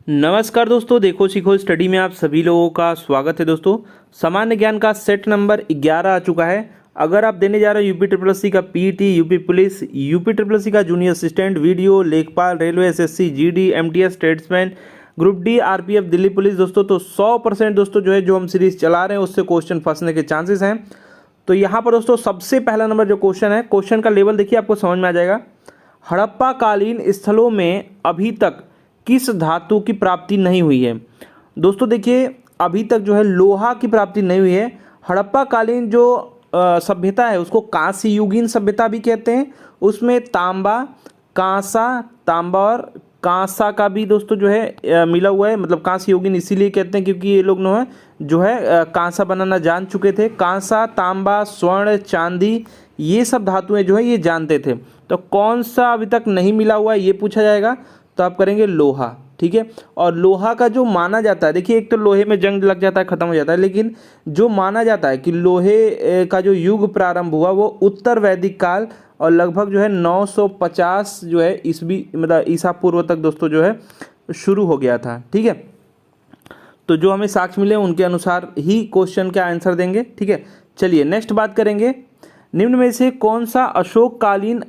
नमस्कार दोस्तों, देखो सीखो स्टडी में आप सभी लोगों का स्वागत है। दोस्तों, सामान्य ज्ञान का सेट नंबर 11 आ चुका है। अगर आप देने जा रहे हो यूपी ट्रिपल एस सी का PT, UP police, UP triple S C का जूनियर असिस्टेंट, वीडियो, लेखपाल, railway, SSC, GD, MTS, statesman, group D, RPF, Delhi police दोस्तों, तो 100% दोस्तों जो है जो हम सीरीज चला रहे हैं उससे क्वेश्चन फंसने के चांसेस हैं। तो यहाँ पर दोस्तों सबसे पहला नंबर जो क्वेश्चन है, क्वेश्चन का लेवल देखिए, आपको समझ में आ जाएगा। हड़प्पा कालीन स्थलों में अभी तक किस धातु की प्राप्ति नहीं हुई है? दोस्तों देखिए, अभी तक जो है लोहा की प्राप्ति नहीं हुई है। हड़प्पा कालीन जो सभ्यता है उसको कांस्य युगीन सभ्यता भी कहते हैं। उसमें तांबा, तांबा और कांसा का भी दोस्तों जो है मिला हुआ है। मतलब कांस्य युगीन इसीलिए कहते हैं क्योंकि ये लोग जो है कांसा बनाना जान चुके थे। कांसा, तांबा, स्वर्ण, चांदी, ये सब धातुएं जो है ये जानते थे। तो कौन सा अभी तक नहीं मिला हुआ है ये पूछा जाएगा, तो आप करेंगे लोहा। ठीक है, और लोहा का जो माना जाता है, देखिए एक तो लोहे में जंग लग जाता है, खत्म हो जाता है, लेकिन जो माना जाता है कि लोहे का जो युग प्रारंभ हुआ वो उत्तर वैदिक काल और लगभग जो है 950 जो है ईस्वी मतलब ईसा पूर्व तक दोस्तों जो है शुरू हो गया था। ठीक है, तो जो हमें साक्ष्य मिले उनके अनुसार ही क्वेश्चन का आंसर देंगे। ठीक है, चलिए नेक्स्ट बात करेंगे। निम्न में से कौन सा अशोक कालीन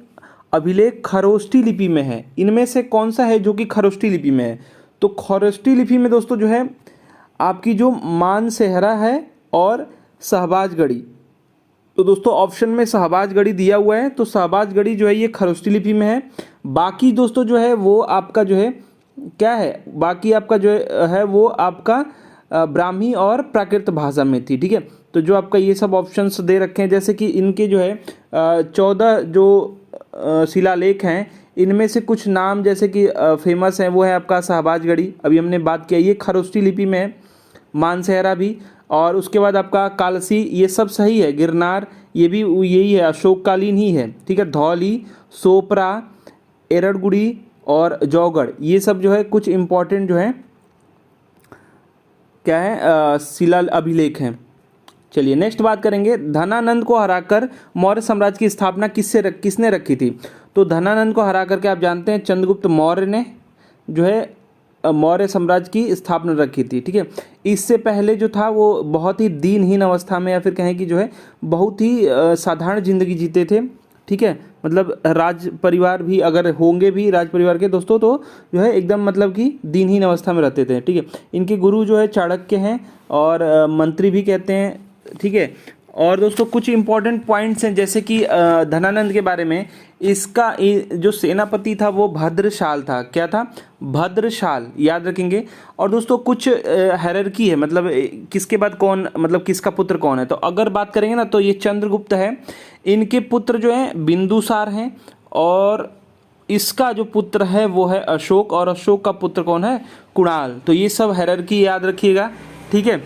अभिलेख खरोष्टी लिपि में है? इनमें से कौन सा है जो कि खरोष्टी लिपि में है? तो खरोष्टी लिपि में दोस्तों जो है आपकी जो मानसेहरा है और शहबाजगढ़ी। तो दोस्तों ऑप्शन में शहबाजगढ़ी दिया हुआ है, तो शहबाजगढ़ी जो है ये खरोष्टी लिपि में है। बाकी दोस्तों जो है वो आपका जो है क्या है, बाकी आपका जो है वो आपका ब्राह्मी और प्राकृत भाषा में थी। ठीक है, तो जो आपका ये सब ऑप्शंस दे रखे हैं, जैसे कि इनके जो है 14 जो शिलालेख हैं, इनमें से कुछ नाम जैसे कि फेमस हैं, वो है आपका शहबाजगढ़ी, अभी हमने बात किया, ये खरोष्टी लिपि में है। मानसेहरा भी, और उसके बाद आपका कालसी, ये सब सही है। गिरनार, ये भी यही है, अशोककालीन ही है। ठीक है, धौली, सोपरा, एरड़गुड़ी और जौगढ़, ये सब जो है कुछ इंपॉर्टेंट जो है क्या है शिला अभिलेख हैं। चलिए नेक्स्ट बात करेंगे। धनानंद को हराकर मौर्य साम्राज्य की स्थापना किसने रखी थी? तो धनानंद को हरा करके आप जानते हैं चंद्रगुप्त मौर्य ने जो है मौर्य साम्राज्य की स्थापना रखी थी। ठीक है, इससे पहले जो था वो बहुत ही दीनहीन अवस्था में, या फिर कहें कि जो है बहुत ही साधारण जिंदगी जीते थे। ठीक है, मतलब राज परिवार भी अगर होंगे भी राज परिवार के दोस्तों, तो जो है एकदम मतलब कि दीनहीन अवस्था में रहते थे। ठीक है, इनके गुरु जो है चाणक्य हैं और मंत्री भी कहते हैं। ठीक है, और दोस्तों कुछ इंपॉर्टेंट पॉइंट्स हैं, जैसे कि धनानंद के बारे में, इसका जो सेनापति था वो भद्रशाल था। क्या था? भद्रशाल, याद रखेंगे। और दोस्तों कुछ हायरार्की है, मतलब किसके बाद कौन, मतलब किसका पुत्र कौन है। तो अगर बात करेंगे ना, तो ये चंद्रगुप्त है, इनके पुत्र जो हैं बिंदुसार हैं, और इसका जो पुत्र है वो है अशोक, और अशोक का पुत्र कौन है? कुणाल। तो ये सब हायरार्की याद रखिएगा। ठीक है,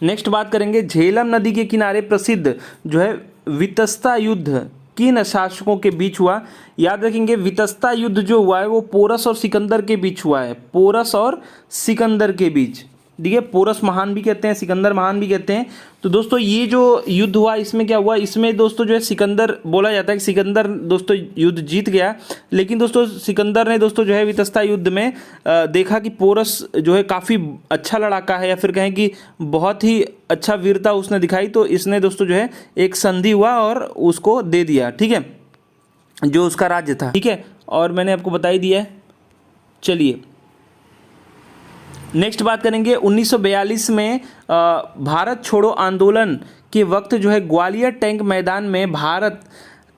नेक्स्ट बात करेंगे। झेलम नदी के किनारे प्रसिद्ध जो है वितस्ता युद्ध किन शासकों के बीच हुआ? याद रखेंगे, वितस्ता युद्ध जो हुआ है वो पोरस और सिकंदर के बीच हुआ है। पोरस और सिकंदर के बीच। ठीक है, पोरस महान भी कहते हैं, सिकंदर महान भी कहते हैं। तो दोस्तों ये जो युद्ध हुआ, इसमें क्या हुआ, इसमें दोस्तों जो है सिकंदर, बोला जाता है कि सिकंदर दोस्तों युद्ध जीत गया, लेकिन दोस्तों सिकंदर ने दोस्तों जो है वितस्ता युद्ध में देखा कि पोरस जो है काफ़ी अच्छा लड़ाका है, या फिर कहें कि बहुत ही अच्छा वीरता उसने दिखाई, तो इसने दोस्तों जो है एक संधि हुआ और उसको दे दिया। ठीक है, जो उसका राज्य था। ठीक है, और मैंने आपको बता ही दिया है। चलिए नेक्स्ट बात करेंगे। 1942 में भारत छोड़ो आंदोलन के वक्त जो है ग्वालियर टैंक मैदान में भारत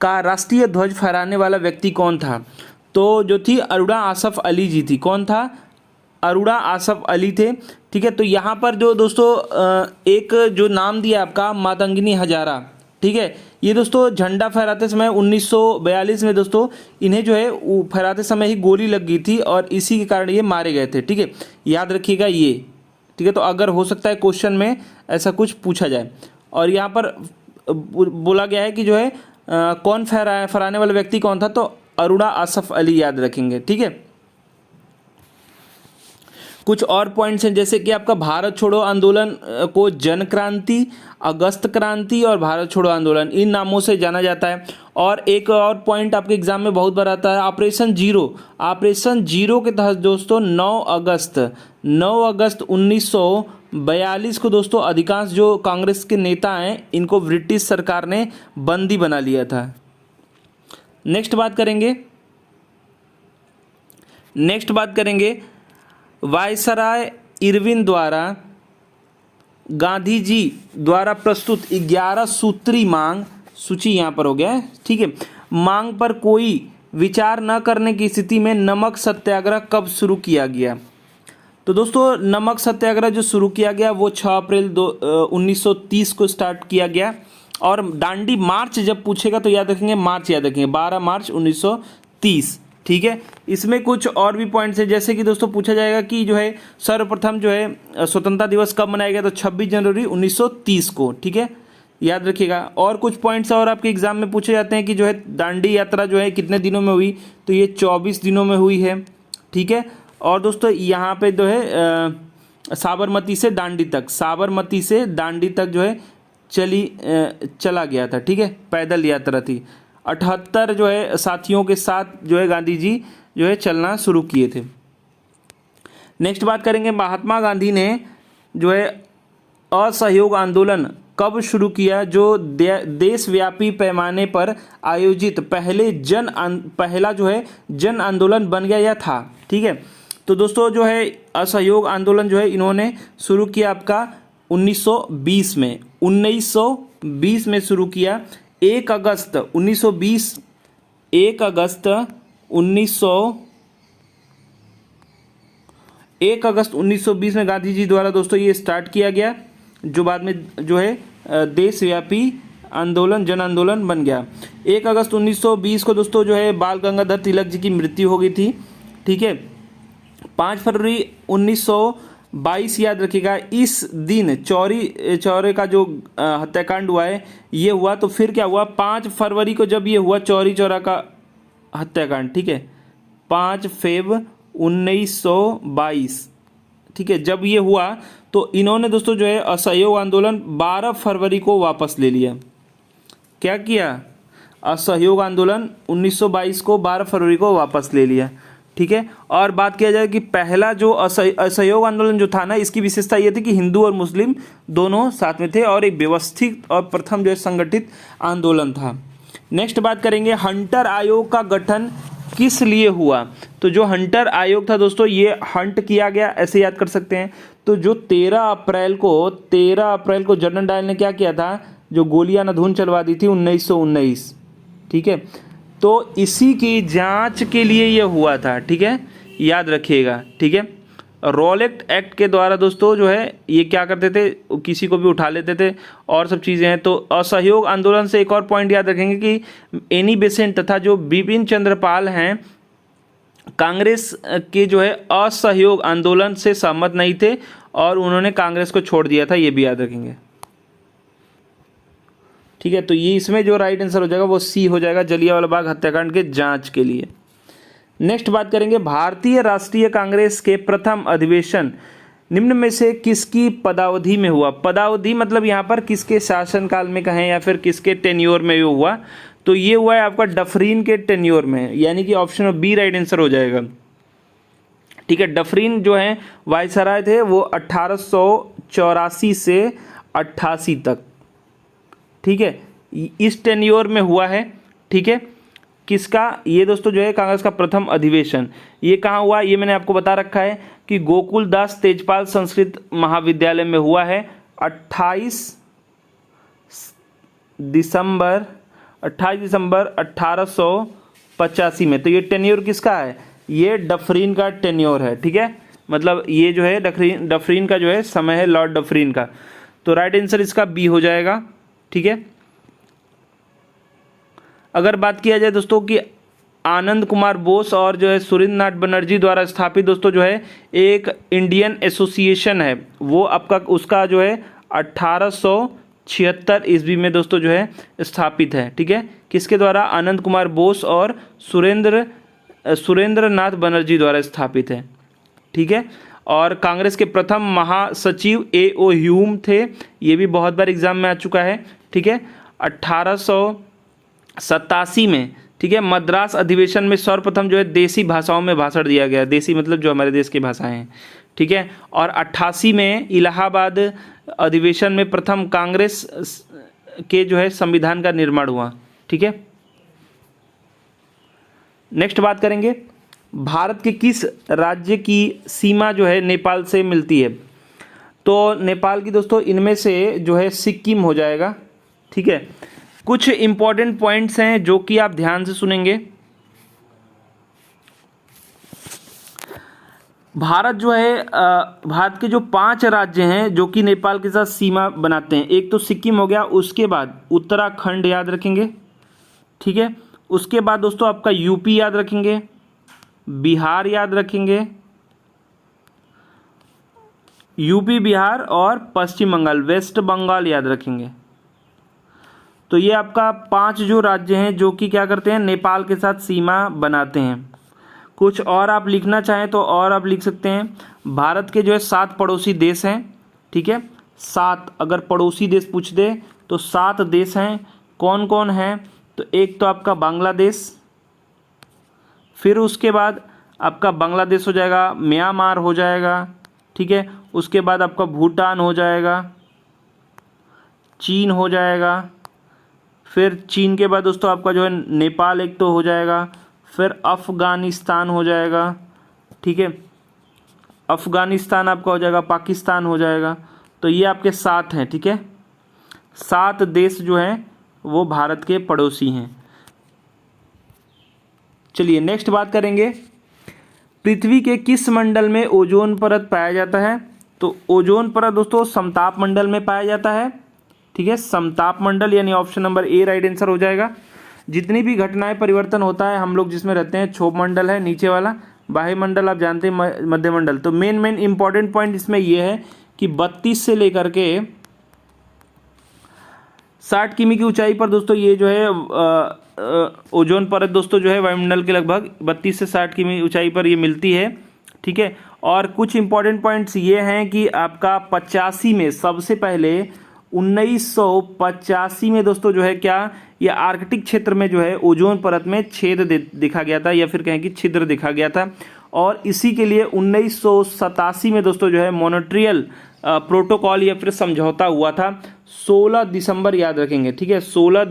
का राष्ट्रीय ध्वज फहराने वाला व्यक्ति कौन था? तो जो थी अरुणा आसफ अली जी थी। कौन था? अरुणा आसफ अली थे। ठीक है, तो यहाँ पर जो दोस्तों एक जो नाम दिया आपका मातंगिनी हजारा। ठीक है, ये दोस्तों झंडा फहराते समय 1942 में दोस्तों इन्हें जो है फहराते समय ही गोली लग गई थी, और इसी के कारण ये मारे गए थे। ठीक है, याद रखिएगा ये। ठीक है, तो अगर हो सकता है क्वेश्चन में ऐसा कुछ पूछा जाए। और यहाँ पर बोला गया है कि जो है कौन फहराने वाला व्यक्ति कौन था? तो अरुणा आसफ अली, याद रखेंगे। ठीक है, कुछ और पॉइंट्स हैं, जैसे कि आपका भारत छोड़ो आंदोलन को जन क्रांति, अगस्त क्रांति और भारत छोड़ो आंदोलन, इन नामों से जाना जाता है। और एक और पॉइंट आपके एग्जाम में बहुत बार आता है, ऑपरेशन जीरो। ऑपरेशन जीरो के तहत दोस्तों 9 अगस्त 1942 को दोस्तों अधिकांश जो कांग्रेस के नेता हैं इनको ब्रिटिश सरकार ने बंदी बना लिया था। नेक्स्ट बात करेंगे वायसराय इरविन द्वारा गांधी जी द्वारा प्रस्तुत 11 सूत्री मांग सूची यहाँ पर हो गया है, ठीक है। मांग पर कोई विचार न करने की स्थिति में नमक सत्याग्रह कब शुरू किया गया? तो दोस्तों नमक सत्याग्रह जो शुरू किया गया वो 6 अप्रैल 1930 को स्टार्ट किया गया। और दांडी मार्च जब पूछेगा तो याद रखेंगे, 12 मार्च 1930, ठीक है। इसमें कुछ और भी पॉइंट्स हैं, जैसे कि दोस्तों पूछा जाएगा कि जो है सर्वप्रथम जो है स्वतंत्रता दिवस कब मनाया गया, तो 26 जनवरी 1930 को, ठीक है, याद रखिएगा। और कुछ पॉइंट्स और आपके एग्जाम में पूछे जाते हैं कि जो है दांडी यात्रा जो है कितने दिनों में हुई, तो ये 24 दिनों में हुई है, ठीक है। और दोस्तों यहाँ पे जो है साबरमती से दांडी तक जो है चला गया था, ठीक है, पैदल यात्रा थी। 78 जो है साथियों के साथ जो है गांधी जी जो है चलना शुरू किए थे। नेक्स्ट बात करेंगे, महात्मा गांधी ने जो है असहयोग आंदोलन कब शुरू किया, जो देशव्यापी पैमाने पर आयोजित पहला जो है जन आंदोलन बन गया या था, ठीक है। तो दोस्तों जो है असहयोग आंदोलन जो है इन्होंने शुरू किया आपका 1920 में शुरू किया। 1 अगस्त 1920 में गांधी जी द्वारा दोस्तों ये स्टार्ट किया गया, जो बाद में जो है देशव्यापी आंदोलन जन आंदोलन बन गया। 1 अगस्त 1920 को दोस्तों जो है बाल गंगाधर तिलक जी की मृत्यु हो गई थी, ठीक है। 5 फरवरी 1922 याद रखिएगा, इस दिन चौरे का जो हत्याकांड हुआ है ये हुआ। तो फिर क्या हुआ, 5 फरवरी को जब ये हुआ चौरी चौरा का हत्याकांड, ठीक है, 5 फरवरी 1922, ठीक है, जब ये हुआ तो इन्होंने दोस्तों जो है असहयोग आंदोलन 12 फरवरी को वापस ले लिया। क्या किया, असहयोग आंदोलन 1922 को 12 फरवरी को वापस ले लिया, ठीक है। और बात किया जाए कि पहला जो असहयोग आंदोलन जो था ना, इसकी विशेषता ये थी कि हिंदू और मुस्लिम दोनों साथ में थे और एक व्यवस्थित और प्रथम जो है संगठित आंदोलन था। नेक्स्ट बात करेंगे, हंटर आयोग का गठन किस लिए हुआ? तो जो हंटर आयोग था दोस्तों ये हंट किया गया, ऐसे याद कर सकते हैं। तो जो 13 अप्रैल को जनरल डायर ने क्या किया था, जो गोलियां नधून चलवा दी थी 1919, ठीक है, तो इसी की जांच के लिए ये हुआ था, ठीक है, याद रखिएगा, ठीक है। रॉलेट एक्ट के द्वारा दोस्तों जो है ये क्या करते थे, किसी को भी उठा लेते थे और सब चीज़ें हैं। तो असहयोग आंदोलन से एक और पॉइंट याद रखेंगे कि एनी बेसेंट तथा जो बिपिन चंद्र पाल हैं कांग्रेस के जो है असहयोग आंदोलन से सहमत नहीं थे और उन्होंने कांग्रेस को छोड़ दिया था, ये भी याद रखेंगे, ठीक है। तो ये इसमें जो राइट आंसर हो जाएगा वो सी हो जाएगा, जलियांवाला बाग हत्याकांड के जांच के लिए। नेक्स्ट बात करेंगे, भारतीय राष्ट्रीय कांग्रेस के प्रथम अधिवेशन निम्न में से किसकी पदावधि में हुआ? पदावधि मतलब यहाँ पर किसके शासनकाल में कहें या फिर किसके टेन्योर में हुआ, तो ये हुआ है आपका डफरीन के टेन्योर में, यानी कि ऑप्शन बी राइट आंसर हो जाएगा, ठीक है। डफरीन जो है वायसराय थे, वो 1884 से 88 तक, ठीक है, इस टेन्योर में हुआ है, ठीक है। किसका, ये दोस्तों जो है कांग्रेस का प्रथम अधिवेशन ये कहाँ हुआ, ये मैंने आपको बता रखा है कि गोकुल दास तेजपाल संस्कृत महाविद्यालय में हुआ है 28 दिसंबर 1885 में। तो ये टेन्योर किसका है, ये डफरीन का टेन्योर है, ठीक है, मतलब ये जो है डफरीन का जो है समय है, लॉर्ड डफरीन का। तो राइट आंसर इसका बी हो जाएगा, ठीक है। अगर बात किया जाए दोस्तों कि आनंद कुमार बोस और जो है सुरेंद्र नाथ बनर्जी द्वारा स्थापित दोस्तों जो है एक इंडियन एसोसिएशन है, वो आपका उसका जो है 1876 ईस्वी में दोस्तों जो है स्थापित है, ठीक है, किसके द्वारा, आनंद कुमार बोस और सुरेंद्र नाथ बनर्जी द्वारा स्थापित है, ठीक है। और कांग्रेस के प्रथम महासचिव A.O. ह्यूम थे, ये भी बहुत बार एग्जाम में आ चुका है। ठीक है, 1887 में, ठीक है, मद्रास अधिवेशन में सर्वप्रथम जो है देसी भाषाओं में भाषण दिया गया। देसी मतलब जो हमारे देश की भाषाएं हैं। ठीक है, और 88 में इलाहाबाद अधिवेशन में प्रथम कांग्रेस के जो है संविधान का निर्माण हुआ। ठीक है, नेक्स्ट बात करेंगे, भारत के किस राज्य की सीमा जो है नेपाल से मिलती है? तो नेपाल की दोस्तों इनमें से जो है सिक्किम हो जाएगा। ठीक है, कुछ इंपॉर्टेंट पॉइंट्स हैं जो कि आप ध्यान से सुनेंगे। भारत जो है भारत के जो 5 राज्य हैं जो कि नेपाल के साथ सीमा बनाते हैं, एक तो सिक्किम हो गया, उसके बाद उत्तराखंड याद रखेंगे। ठीक है, उसके बाद दोस्तों आपका यूपी याद रखेंगे, बिहार याद रखेंगे, यूपी बिहार और पश्चिम बंगाल वेस्ट बंगाल याद रखेंगे। तो ये आपका 5 जो राज्य हैं जो कि क्या करते हैं, नेपाल के साथ सीमा बनाते हैं। कुछ और आप लिखना चाहें तो और आप लिख सकते हैं, भारत के जो है 7 पड़ोसी देश हैं। ठीक है, 7 अगर पड़ोसी देश पूछ दे तो 7 देश हैं। कौन कौन हैं? तो एक तो आपका बांग्लादेश, फिर उसके बाद आपका बांग्लादेश हो जाएगा, म्यांमार हो जाएगा। ठीक है, उसके बाद आपका भूटान हो जाएगा, चीन हो जाएगा, फिर चीन के बाद दोस्तों आपका जो है नेपाल एक तो हो जाएगा, फिर अफ़गानिस्तान हो जाएगा। ठीक है, अफ़गानिस्तान आपका हो जाएगा, पाकिस्तान हो जाएगा। तो ये आपके 7 हैं। ठीक है, 7 देश जो हैं वो भारत के पड़ोसी हैं। चलिए नेक्स्ट बात करेंगे, पृथ्वी के किस मंडल में ओजोन परत पाया जाता है? तो ओजोन परत दोस्तों समताप मंडल में पाया जाता है। ठीक है, समताप मंडल यानी option number A right answer हो जाएगा। जितनी भी घटनाएं परिवर्तन होता है हम लोग जिसमें रहते हैं, क्षोभ मंडल है नीचे वाला, वायुमंडल आप जानते हैं, मध्यमंडल। तो मेन इंपॉर्टेंट पॉइंट इसमें यह है कि 32 से लेकर के 60 किमी की ऊंचाई पर दोस्तों ये जो है ओजोन परत दोस्तों जो है वायुमंडल के लगभग 32 से 60 किमी ऊंचाई पर ये मिलती है। ठीक है, और कुछ इंपॉर्टेंट पॉइंट्स ये हैं कि आपका 85 में सबसे पहले 1985 में दोस्तों जो है क्या, ये आर्कटिक क्षेत्र में जो है ओजोन परत में छेद देखा गया था, या फिर कहें कि छिद्र देखा गया था। और इसी के लिए 1987 में दोस्तों जो है मॉन्ट्रियल प्रोटोकॉल या फिर समझौता हुआ था। 16 दिसंबर याद रखेंगे। ठीक है, 16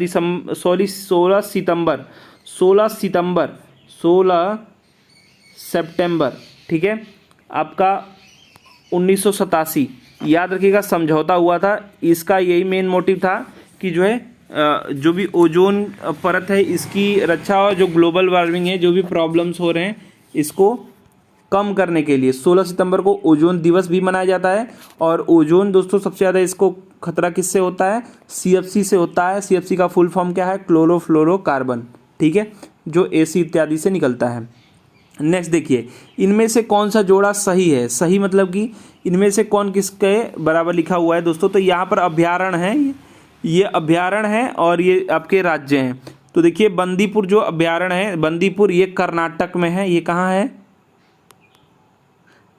सितंबर ठीक है आपका 1987 याद रखिएगा समझौता हुआ था। इसका यही मेन मोटिव था कि जो है जो भी ओजोन परत है इसकी रक्षा और जो ग्लोबल वार्मिंग है, जो भी प्रॉब्लम्स हो रहे हैं, इसको कम करने के लिए 16 सितंबर को ओजोन दिवस भी मनाया जाता है। और ओजोन दोस्तों सबसे ज़्यादा इसको खतरा किससे होता है? CFC से होता है। CFC का फुल फॉर्म क्या है? क्लोरोफ्लोरोकार्बन। ठीक है, जो AC इत्यादि से निकलता है। नेक्स्ट देखिए, इनमें से कौन सा जोड़ा सही है? सही मतलब कि इनमें से कौन किसके बराबर लिखा हुआ है दोस्तों? तो यहाँ पर अभ्यारण्य है, ये अभ्यारण्य है और ये आपके राज्य हैं। तो देखिए बंदीपुर जो अभ्यारण्य है, बंदीपुर ये कर्नाटक में है। ये कहाँ है?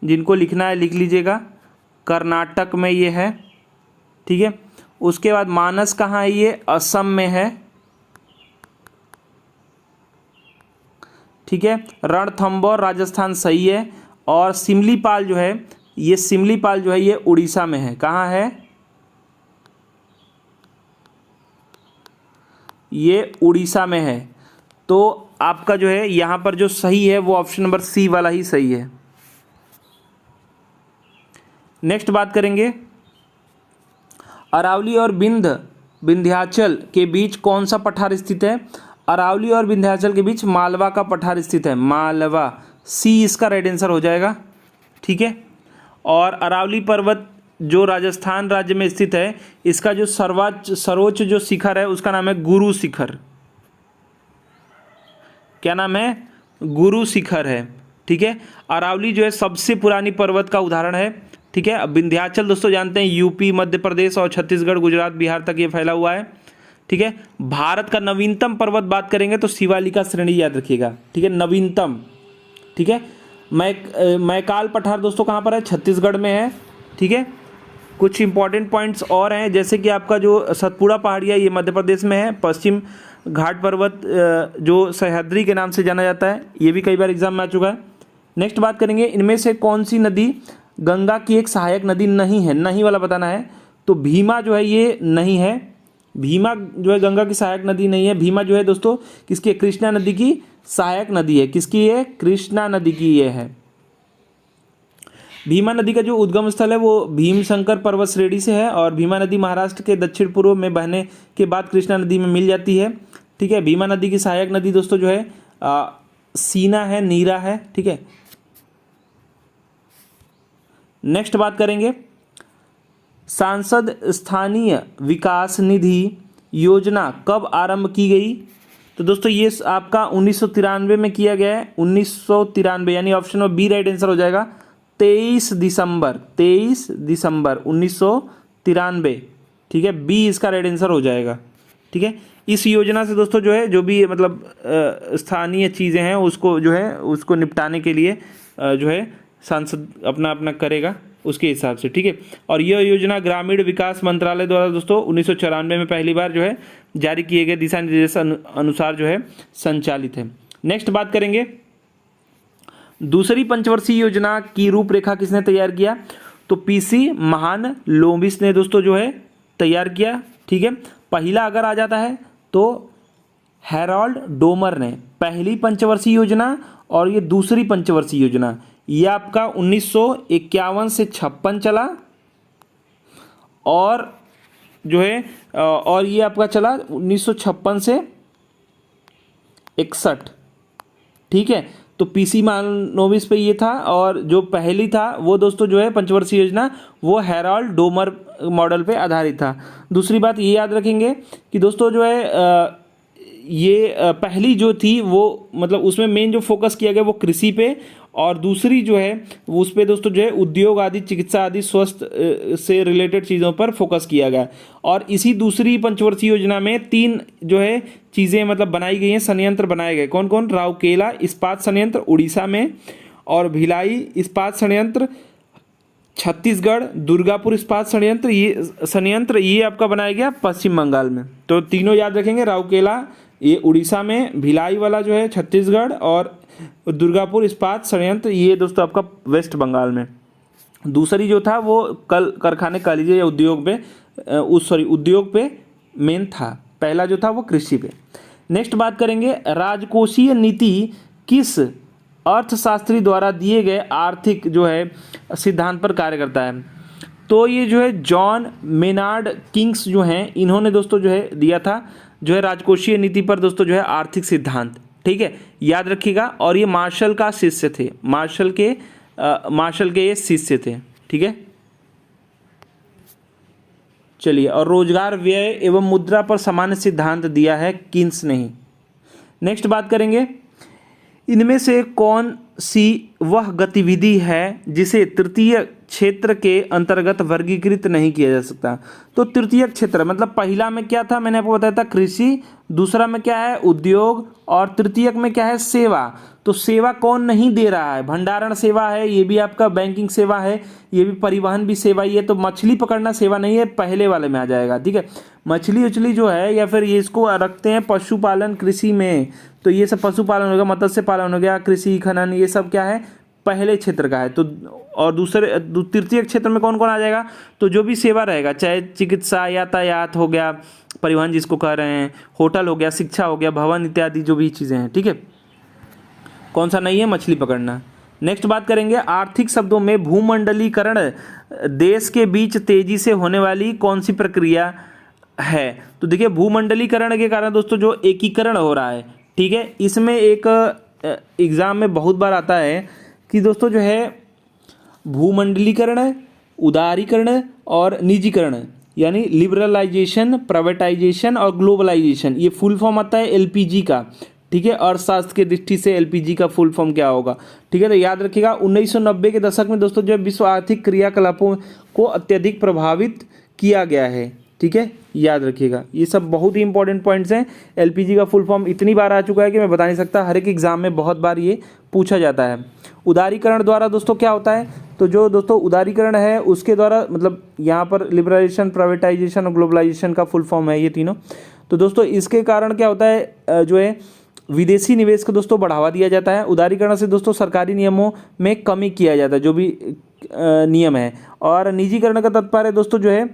जिनको लिखना है लिख लीजिएगा, कर्नाटक में ये है। ठीक है, उसके बाद मानस कहाँ है? ये असम में है। ठीक है, रणथंबोर राजस्थान सही है। और सिमलीपाल जो है, ये सिमलीपाल जो है ये उड़ीसा में है। कहाँ है? ये उड़ीसा में है। तो आपका जो है यहाँ पर जो सही है वो ऑप्शन नंबर C वाला ही सही है। नेक्स्ट बात करेंगे, अरावली और विंध्याचल के बीच कौन सा पठार स्थित है? अरावली और विंध्याचल के बीच मालवा का पठार स्थित है। मालवा, C इसका राइट आंसर हो जाएगा। ठीक है, और अरावली पर्वत जो राजस्थान राज्य में स्थित है, इसका जो सर्वोच्च जो शिखर है उसका नाम है गुरु शिखर। क्या नाम है? गुरु शिखर है। ठीक है, अरावली जो है सबसे पुरानी पर्वत का उदाहरण है। ठीक है, अब विंध्याचल दोस्तों जानते हैं यूपी, मध्य प्रदेश और छत्तीसगढ़, गुजरात, बिहार तक ये फैला हुआ है। ठीक है, भारत का नवीनतम पर्वत बात करेंगे तो शिवालिका श्रेणी याद रखिएगा। ठीक है, नवीनतम। ठीक है, मैकाल पठार दोस्तों कहाँ पर है? छत्तीसगढ़ में है। ठीक है, कुछ इंपॉर्टेंट पॉइंट्स और हैं, जैसे कि आपका जो सतपुड़ा पहाड़िया ये मध्य प्रदेश में है। पश्चिम घाट पर्वत जो सह्याद्री के नाम से जाना जाता है, ये भी कई बार एग्जाम में आ चुका है। नेक्स्ट बात करेंगे, इनमें से कौन सी नदी गंगा की एक सहायक नदी नहीं है? नहीं वाला बताना है। तो भीमा जो है ये नहीं है, भीमा जो है गंगा की सहायक नदी नहीं है। भीमा जो है दोस्तों किसकी है? कृष्णा नदी की सहायक नदी है। किसकी है? कृष्णा नदी की ये है। भीमा नदी का जो उद्गम स्थल है वो भीमशंकर पर्वत श्रेणी से है, और भीमा नदी महाराष्ट्र के दक्षिण पूर्व में बहने के बाद कृष्णा नदी में मिल जाती है। ठीक है, भीमा नदी की सहायक नदी दोस्तों जो है सीना है, नीरा है। ठीक है, नेक्स्ट बात करेंगे, सांसद स्थानीय विकास निधि योजना कब आरंभ की गई? तो दोस्तों ये आपका 1993 में किया गया है। 1993 यानी ऑप्शन में बी राइट आंसर हो जाएगा। 23 दिसंबर 1993। ठीक है, बी इसका राइट आंसर हो जाएगा। ठीक है, इस योजना से दोस्तों जो है जो भी मतलब स्थानीय चीज़ें हैं उसको जो है उसको निपटाने के लिए जो है सांसद अपना अपना करेगा उसके हिसाब से। ठीक है, और यह योजना ग्रामीण विकास मंत्रालय द्वारा दोस्तों 1994 में पहली बार जो है जारी किए गए दिशा निर्देश अनुसार जो है संचालित है। नेक्स्ट बात करेंगे, दूसरी पंचवर्षीय योजना की रूपरेखा किसने तैयार किया? तो पीसी महान लोबिस ने दोस्तों जो है तैयार किया। ठीक है, पहला अगर आ जाता है तो हैरोल्ड डोमर ने पहली पंचवर्षीय योजना, और ये दूसरी पंचवर्षीय योजना ये आपका 1951 से 56 चला, और जो है और ये आपका चला 1956 से 61। ठीक है, तो पीसी महालनोबिस पे ये था, और जो पहली था वो दोस्तों जो है पंचवर्षीय योजना वो हैरोल्ड डोमर मॉडल पे आधारित था। दूसरी बात ये याद रखेंगे कि दोस्तों जो है ये पहली जो थी वो मतलब उसमें मेन जो फोकस किया गया वो कृषि पे, और दूसरी जो है वो उस पे दोस्तों जो है उद्योग आदि, चिकित्सा आदि, स्वास्थ्य से रिलेटेड चीज़ों पर फोकस किया गया। और इसी दूसरी पंचवर्षीय योजना में 3 जो है चीज़ें मतलब बनाई गई हैं, संयंत्र बनाए गए। कौन कौन? राउरकेला इस्पात संयंत्र उड़ीसा में, और भिलाई इस्पात संयंत्र छत्तीसगढ़, दुर्गापुर इस्पात संयंत्र ये आपका बनाया गया पश्चिम बंगाल में। तो तीनों याद रखेंगे, राउरकेला ये उड़ीसा में, भिलाई वाला जो है छत्तीसगढ़, और दुर्गापुर इस्पात संयंत्र ये दोस्तों आपका वेस्ट बंगाल में। दूसरी जो था वो कारखाने कालीजे या उद्योग पे मेन था। पहला जो था वो कृषि पे। नेक्स्ट बात करेंगे, राजकोषीय नीति किस अर्थशास्त्री द्वारा दिए गए आर्थिक जो है सिद्धांत पर कार्य करता है? तो ये जो है जॉन मेनार्ड किंग्स जो हैं इन्होंने दोस्तों जो है दिया था जो है राजकोषीय नीति पर दोस्तों जो है आर्थिक सिद्धांत। ठीक है, याद रखिएगा, और ये मार्शल का शिष्य थे, मार्शल के ये शिष्य थे। ठीक है, चलिए, और रोजगार व्यय एवं मुद्रा पर सामान्य सिद्धांत दिया है किन्स ने ही। नेक्स्ट बात करेंगे, इनमें से कौन सी वह गतिविधि है जिसे तृतीय क्षेत्र के अंतर्गत वर्गीकृत नहीं किया जा सकता? तो तृतीय क्षेत्र मतलब पहला में क्या था, मैंने आपको बताया था कृषि, दूसरा में क्या है उद्योग, और तृतीयक में क्या है सेवा। तो सेवा कौन नहीं दे रहा है? भंडारण सेवा है, ये भी आपका बैंकिंग सेवा है, ये भी परिवहन भी सेवा ही है। तो मछली पकड़ना सेवा नहीं है, पहले वाले में आ जाएगा। ठीक है, मछली उछली जो है या फिर ये इसको रखते हैं पशुपालन कृषि में, तो ये सब पशुपालन हो गया, मत्स्य पालन हो गया, कृषि खनन, ये सब क्या है पहले क्षेत्र का है। तो और तृतीय क्षेत्र में कौन कौन आ जाएगा? तो जो भी सेवा रहेगा, चाहे चिकित्सा, यातायात हो गया, परिवहन जिसको कह रहे हैं, होटल हो गया, शिक्षा हो गया, भवन इत्यादि जो भी चीज़ें हैं। ठीक है, कौन सा नहीं है? मछली पकड़ना। नेक्स्ट बात करेंगे, आर्थिक शब्दों में भूमंडलीकरण देश के बीच तेजी से होने वाली कौन सी प्रक्रिया है? तो देखिए, भूमंडलीकरण के कारण दोस्तों जो एकीकरण हो रहा है। ठीक है, इसमें एक एग्जाम में बहुत बार आता है कि दोस्तों जो है भूमंडलीकरण, उदारीकरण और निजीकरण, यानी लिबरलाइजेशन, प्राइवेटाइजेशन और ग्लोबलाइजेशन, ये फुल फॉर्म आता है एलपीजी का। ठीक है, अर्थशास्त्र की दृष्टि से एलपीजी का फुल फॉर्म क्या होगा? ठीक है, तो याद रखिएगा 1990 के दशक में दोस्तों जो विश्व आर्थिक क्रियाकलापों को अत्यधिक प्रभावित किया गया है। ठीक है, याद रखिएगा, ये सब बहुत ही इंपॉर्टेंट पॉइंट्स हैं। एलपीजी का फुल फॉर्म इतनी बार आ चुका है कि मैं बता नहीं सकता, हर एक एग्जाम में बहुत बार ये पूछा जाता है। उदारीकरण द्वारा दोस्तों क्या होता है, तो जो दोस्तों उदारीकरण है उसके द्वारा मतलब यहाँ पर लिबरलाइजेशन, प्राइवेटाइजेशन और ग्लोबलाइजेशन का फुल फॉर्म है ये तीनों। तो दोस्तों इसके कारण क्या होता है, जो है विदेशी निवेश को दोस्तों बढ़ावा दिया जाता है। उदारीकरण से दोस्तों सरकारी नियमों में कमी किया जाता है, जो भी नियम है। और निजीकरण का तात्पर्य दोस्तों जो है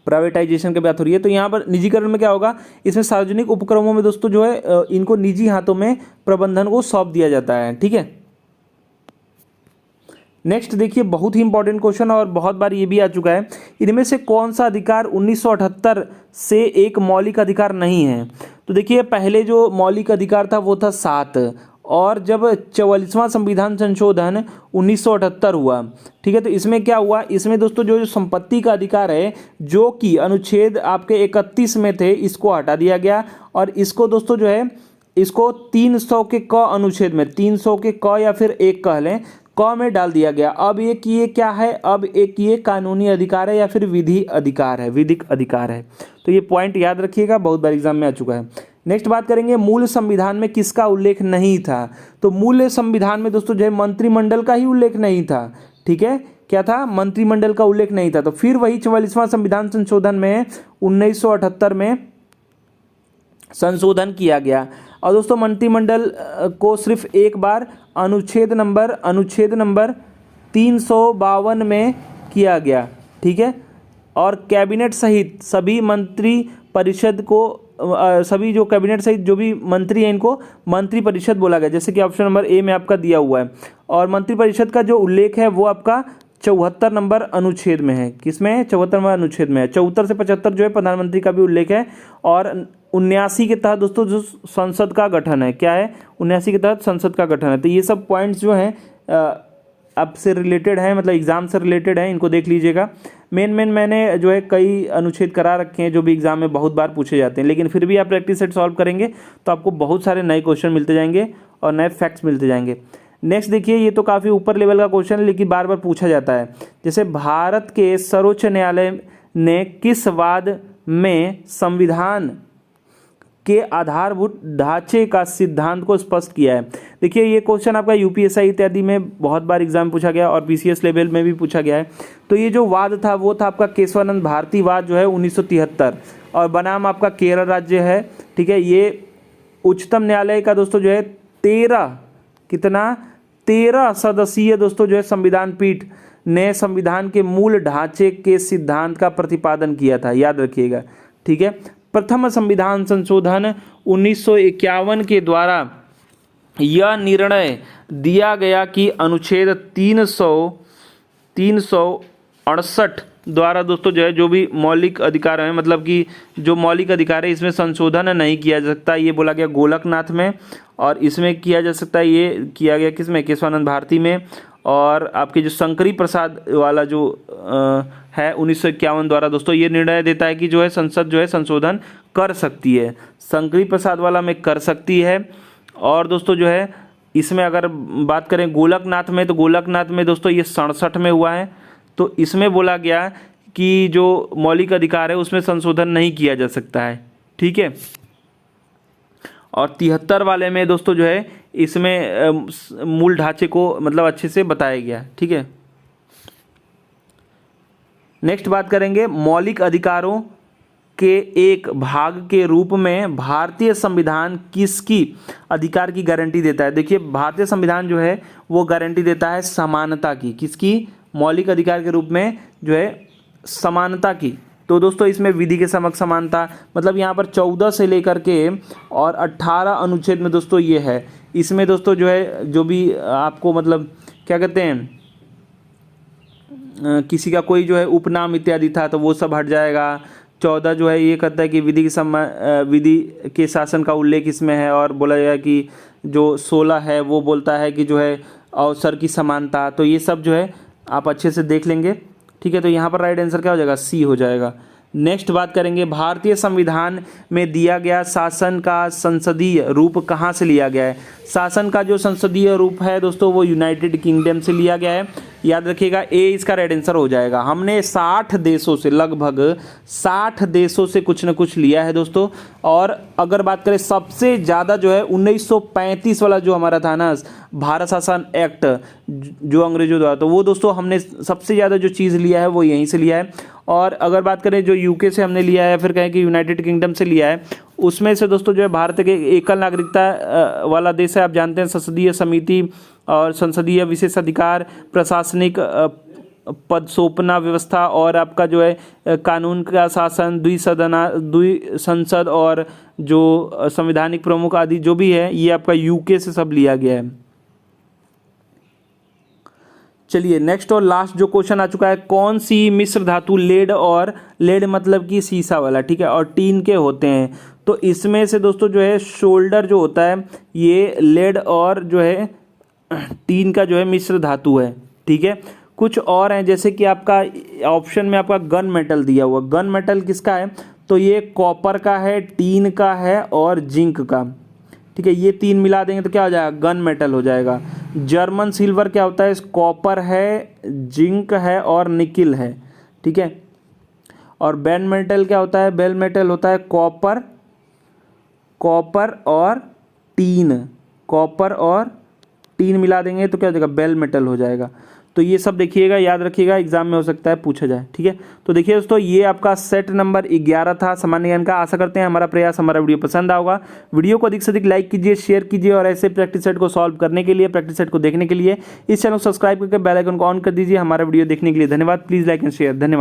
प्राइवेटाइजेशन की बात हो रही है। तो यहाँ पर निजीकरण में क्या होगा, इसमें सार्वजनिक उपक्रमों में दोस्तों जो है इनको निजी हाथों में प्रबंधन को सौंप दिया जाता है। ठीक है, नेक्स्ट देखिए, बहुत ही इंपॉर्टेंट क्वेश्चन और बहुत बार ये भी आ चुका है, इनमें से कौन सा अधिकार 1978 से एक मौलिक अधिकार नहीं है। तो देखिए पहले जो मौलिक अधिकार था वो था 7, और जब 44वां संविधान संशोधन 1978 हुआ, ठीक है, तो इसमें क्या हुआ, इसमें दोस्तों जो संपत्ति का अधिकार है जो कि अनुच्छेद आपके 31 में थे, इसको हटा दिया गया और इसको दोस्तों जो है इसको 300 के क अनुच्छेद में, 300 के क या फिर एक कह लें, क में डाल दिया गया। अब एक ये क्या है, अब एक ये कानूनी अधिकार है या फिर विधि अधिकार है, विधिक अधिकार है। तो ये पॉइंट याद रखिएगा, बहुत बार एग्जाम में आ चुका है। नेक्स्ट बात करेंगे, मूल संविधान में किसका उल्लेख नहीं था। तो मूल संविधान में दोस्तों जो है मंत्रिमंडल का ही उल्लेख नहीं था। ठीक है, क्या था, मंत्रिमंडल का उल्लेख नहीं था। तो फिर वही 44वां संविधान संशोधन में 1978 में संशोधन किया गया। और दोस्तों मंत्रिमंडल को सिर्फ एक बार अनुच्छेद नंबर 352 में किया गया। ठीक है, और कैबिनेट सहित सभी मंत्री परिषद को सभी जो कैबिनेट सहित जो भी मंत्री हैं इनको मंत्री परिषद बोला गया, जैसे कि ऑप्शन नंबर ए में आपका दिया हुआ है। और मंत्री परिषद का जो उल्लेख है वो आपका 74 नंबर अनुच्छेद में है। किसमें है, 74 नंबर अनुच्छेद में है। 74 से 75 जो है प्रधानमंत्री का भी उल्लेख है। और 79 के तहत दोस्तों जो संसद का गठन है, क्या है, 79 के तहत संसद का गठन है। तो ये सब पॉइंट्स जो हैं अब से रिलेटेड हैं, मतलब एग्जाम से रिलेटेड हैं, इनको देख लीजिएगा। मेन मैंने जो है कई अनुच्छेद करा रखे हैं जो भी एग्जाम में बहुत बार पूछे जाते हैं, लेकिन फिर भी आप प्रैक्टिस सेट सॉल्व करेंगे तो आपको बहुत सारे नए क्वेश्चन मिलते जाएंगे और नए फैक्ट्स मिलते जाएंगे। नेक्स्ट देखिए, ये तो काफ़ी ऊपर लेवल का क्वेश्चन है लेकिन बार बार पूछा जाता है। जैसे भारत के सर्वोच्च न्यायालय ने किस वाद में संविधान के आधारभूत ढांचे का सिद्धांत को स्पष्ट किया है। देखिए ये क्वेश्चन आपका यूपीएससी इत्यादि में बहुत बार एग्जाम पूछा गया और पीसीएस लेवल में भी पूछा गया है। तो ये जो वाद था वो था आपका केशवानंद भारती वाद जो है 1973, और बनाम आपका केरल राज्य है। ठीक है, ये उच्चतम न्यायालय का दोस्तों जो है 13 सदस्यीय दोस्तों जो है संविधान पीठ ने संविधान के मूल ढांचे के सिद्धांत का प्रतिपादन किया था, याद रखिएगा। ठीक है, प्रथम संविधान संशोधन 1951 के द्वारा यह निर्णय दिया गया कि अनुच्छेद 368 द्वारा दोस्तों जो है जो भी मौलिक अधिकार है, मतलब कि जो मौलिक अधिकार है इसमें संशोधन नहीं किया जा सकता, ये बोला गया गोलकनाथ में। और इसमें किया जा सकता है, ये किया गया किसमें, केशवानंद भारती में। और आपके जो शंकरी प्रसाद वाला जो है 1951 द्वारा दोस्तों ये निर्णय देता है कि जो है संसद जो है संशोधन कर सकती है, शंकरी प्रसाद वाला में कर सकती है। और दोस्तों जो है इसमें अगर बात करें गोलकनाथ में, तो गोलकनाथ में दोस्तों ये 67 में हुआ है। तो इसमें बोला गया कि जो मौलिक अधिकार है उसमें संशोधन नहीं किया जा सकता है। ठीक है, और 73 वाले में दोस्तों जो है इसमें मूल ढांचे को मतलब अच्छे से बताया गया। ठीक है, नेक्स्ट बात करेंगे, मौलिक अधिकारों के एक भाग के रूप में भारतीय संविधान किसकी अधिकार की गारंटी देता है। देखिए भारतीय संविधान जो है वो गारंटी देता है समानता की, किसकी, मौलिक अधिकार के रूप में जो है समानता की। तो दोस्तों इसमें विधि के समक्ष समानता, मतलब यहाँ पर 14 से लेकर के और 18 अनुच्छेद में दोस्तों ये है। इसमें दोस्तों जो है जो भी आपको मतलब क्या कहते हैं, किसी का कोई जो है उपनाम इत्यादि था तो वो सब हट जाएगा। 14 जो है ये कहता है कि विधि के शासन का उल्लेख इसमें है, और बोला गया कि जो 16 है वो बोलता है कि जो है अवसर की समानता। तो ये सब जो है आप अच्छे से देख लेंगे। ठीक है, तो यहाँ पर राइट आंसर क्या हो जाएगा, सी हो जाएगा। नेक्स्ट बात करेंगे, भारतीय संविधान में दिया गया शासन का संसदीय रूप कहाँ से लिया गया है। शासन का जो संसदीय रूप है दोस्तों वो यूनाइटेड किंगडम से लिया गया है। याद रखिएगा ए इसका राइट आंसर हो जाएगा। हमने 60 देशों से, लगभग 60 देशों से कुछ न कुछ लिया है दोस्तों। और अगर बात करें सबसे ज़्यादा जो है 1935 वाला जो हमारा था ना भारत शासन एक्ट जो अंग्रेजों द्वारा, तो वो दोस्तों हमने सबसे ज़्यादा जो चीज़ लिया है वो यहीं से लिया है। और अगर बात करें जो यूके से हमने लिया है, फिर कहें कि यूनाइटेड किंगडम से लिया है, उसमें से दोस्तों जो है भारत के एकल नागरिकता वाला देश है। आप जानते हैं संसदीय समिति और संसदीय विशेषाधिकार, प्रशासनिक पदसोपना व्यवस्था और आपका जो है कानून का शासन, द्विसंसद और जो संवैधानिक प्रमुख आदि जो भी है, ये आपका यूके से सब लिया गया है। चलिए नेक्स्ट और लास्ट जो क्वेश्चन आ चुका है, कौन सी मिश्र धातु लेड, और लेड मतलब कि शीशा वाला, ठीक है, और टीन के होते हैं। तो इसमें से दोस्तों जो है शोल्डर जो होता है ये लेड और जो है टीन का जो है मिश्र धातु है, ठीक है। कुछ और हैं जैसे कि आपका ऑप्शन में आपका गन मेटल दिया हुआ, गन मेटल किसका है, तो ये कॉपर का है, टीन का है और जिंक का, ठीक है। ये तीन मिला देंगे तो क्या हो जाएगा, गन मेटल हो जाएगा। जर्मन सिल्वर क्या होता है, कॉपर है, जिंक है और निकिल है, ठीक है। और बेल मेटल क्या होता है, बेल मेटल होता है कॉपर और टीन, कॉपर और टीन मिला देंगे तो क्या हो जाएगा, बेल मेटल हो जाएगा। तो ये सब देखिएगा, याद रखिएगा, एग्जाम में हो सकता है पूछा जाए, ठीक है। तो देखिए दोस्तों ये आपका सेट नंबर 11 था सामान्य ज्ञान का। आशा करते हैं हमारा प्रयास, हमारा वीडियो पसंद आएगा। वीडियो को अधिक से अधिक लाइक कीजिए, शेयर कीजिए और ऐसे प्रैक्टिस सेट को सॉल्व करने के लिए, प्रैक्टिस सेट को देखने के लिए इस चैनल को सब्सक्राइब करके बेल आइकन को ऑन कर दीजिए। हमारा वीडियो देखने के लिए धन्यवाद। Please like and share. धन्यवाद।